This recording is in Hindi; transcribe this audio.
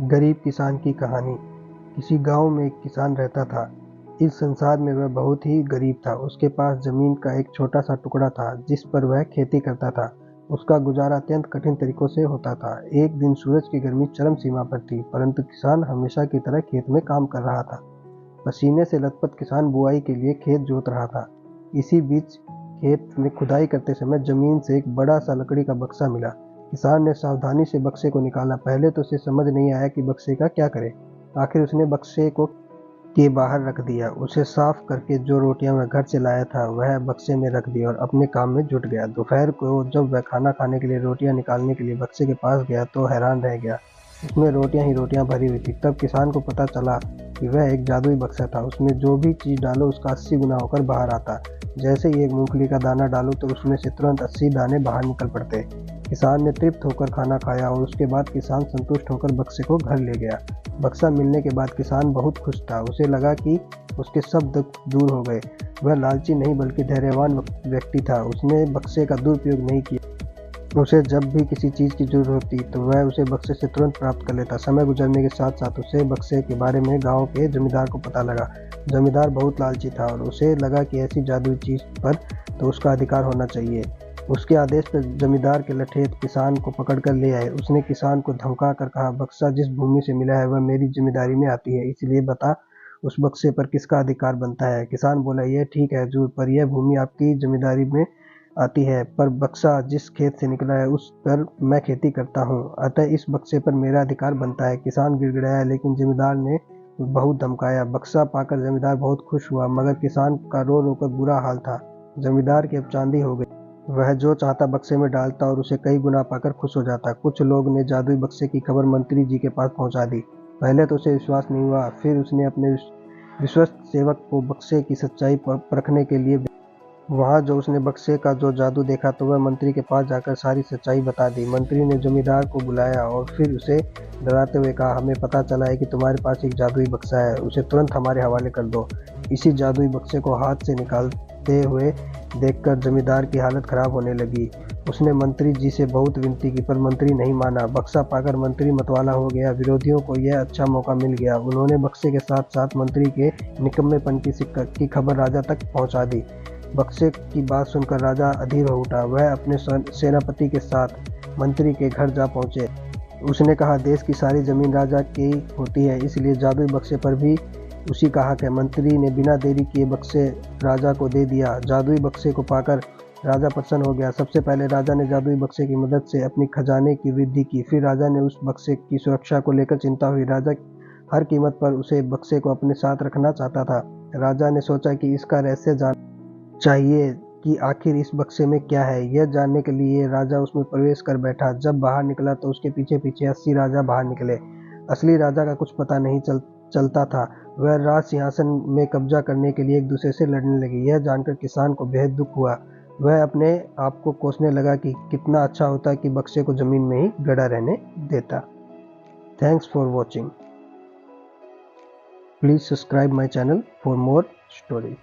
गरीब किसान की कहानी। किसी गांव में एक किसान रहता था। इस संसार में वह बहुत ही गरीब था। उसके पास जमीन का एक छोटा सा टुकड़ा था जिस पर वह खेती करता था। उसका गुजारा अत्यंत कठिन तरीकों से होता था। एक दिन सूरज की गर्मी चरम सीमा पर थी, परंतु किसान हमेशा की तरह खेत में काम कर रहा था। पसीने से लथपथ किसान बुआई के लिए खेत जोत रहा था। इसी बीच खेत में खुदाई करते समय जमीन से एक बड़ा सा लकड़ी का बक्सा मिला। किसान ने सावधानी से बक्से को निकाला। पहले तो उसे समझ नहीं आया कि बक्से का क्या करे। आखिर उसने बक्से को के बाहर रख दिया। उसे साफ करके जो रोटियां वह घर से लाया था वह बक्से में रख दी और अपने काम में जुट गया। दोपहर को जब वह खाना खाने के लिए रोटियां निकालने के लिए बक्से के पास गया तो हैरान रह गया। उसमें रोटियां ही रोटियां भरी हुई थी। तब किसान को पता चला कि वह एक जादुई बक्सा था। उसमें जो भी चीज़ डालो उसका 80 गुना होकर बाहर आता। जैसे ही एक मूंगफली का दाना डालो तो उसमें से तुरंत 80 दाने बाहर निकल पड़ते। किसान ने तृप्त होकर खाना खाया और उसके बाद किसान संतुष्ट होकर बक्से को घर ले गया। बक्सा मिलने के बाद किसान बहुत खुश था। उसे लगा कि उसके सब दुख दूर हो गए। वह लालची नहीं बल्कि धैर्यवान व्यक्ति था। उसने बक्से का दुरुपयोग नहीं किया। उसे जब भी किसी चीज़ की जरूरत होती तो वह उसे बक्से से तुरंत प्राप्त कर लेता। समय गुजरने के साथ साथ उसे बक्से के बारे में गांव के जमींदार को पता लगा। जमींदार बहुत लालची था और उसे लगा कि ऐसी जादुई चीज़ पर तो उसका अधिकार होना चाहिए। उसके आदेश पर जमींदार के लठेत किसान को पकड़कर ले आए। उसने किसान को धमका कर कहा, बक्सा जिस भूमि से मिला है वह मेरी जिम्मेदारी में आती है, इसलिए बता उस बक्से पर किसका अधिकार बनता है। किसान बोला, यह ठीक है हजूर, पर यह भूमि आपकी जिम्मेदारी में आती है, पर बक्सा जिस खेत से निकला है उस पर मैं खेती करता हूँ, अतः इस बक्से पर मेरा अधिकार बनता है। किसान गिड़गिड़ाया, लेकिन जमींदार ने बहुत धमकाया। बक्सा पाकर जमींदार बहुत खुश हुआ, मगर किसान का रो रो कर बुरा हाल था। जमींदार की अब चांदी हो गई। वह जो चाहता बक्से में डालता और उसे कई गुना पाकर खुश हो जाता। कुछ लोग ने जादुई बक्से की खबर मंत्री जी के पास पहुंचा दी। पहले तो उसे विश्वास नहीं हुआ, फिर उसने अपने विश्वस्त सेवक को बक्से की सच्चाई परखने के लिए वहां जो उसने बक्से का जो जादू देखा तो वह मंत्री के पास जाकर सारी सच्चाई बता दी। मंत्री ने जमींदार को बुलाया और फिर उसे डराते हुए कहा, हमें पता चला है कि तुम्हारे पास एक जादुई बक्सा है, उसे तुरंत हमारे हवाले कर दो। इसी जादुई बक्से को हाथ से निकालते हुए देखकर जमींदार की हालत खराब होने लगी। उसने मंत्री जी से बहुत विनती की, पर मंत्री नहीं माना। बक्सा पाकर मंत्री मतवाला हो गया। विरोधियों को यह अच्छा मौका मिल गया। उन्होंने बक्से के साथ साथ मंत्री के निकम्मेपन की खबर राजा तक पहुंचा दी। बक्से की बात सुनकर राजा अधीर हो उठा। वह अपने सेनापति के साथ मंत्री के घर जा पहुंचे। उसने कहा, देश की सारी जमीन राजा की होती है, इसलिए जादुई बक्से पर भी उसी का हक है। मंत्री ने बिना देरी किए बक्से राजा को दे दिया। जादुई बक्से को पाकर राजा प्रसन्न हो गया। सबसे पहले राजा ने जादुई बक्से की मदद से अपनी खजाने की वृद्धि की। फिर राजा ने उस बक्से की सुरक्षा को लेकर चिंता हुई। राजा हर कीमत पर उसे बक्से को अपने साथ रखना चाहता था। राजा ने सोचा कि इसका रहस्य जान चाहिए कि आखिर इस बक्से में क्या है। यह जानने के लिए राजा उसमें प्रवेश कर बैठा। जब बाहर निकला तो उसके पीछे पीछे 80 राजा बाहर निकले। असली राजा का कुछ पता नहीं चलता था। वह राज सिंहासन में कब्जा करने के लिए एक दूसरे से लड़ने लगे। यह जानकर किसान को बेहद दुख हुआ। वह अपने आप को कोसने लगा कि कितना अच्छा होता कि बक्से को जमीन में ही गड़ा रहने देता। Thanks for watching. Please subscribe my channel for more stories.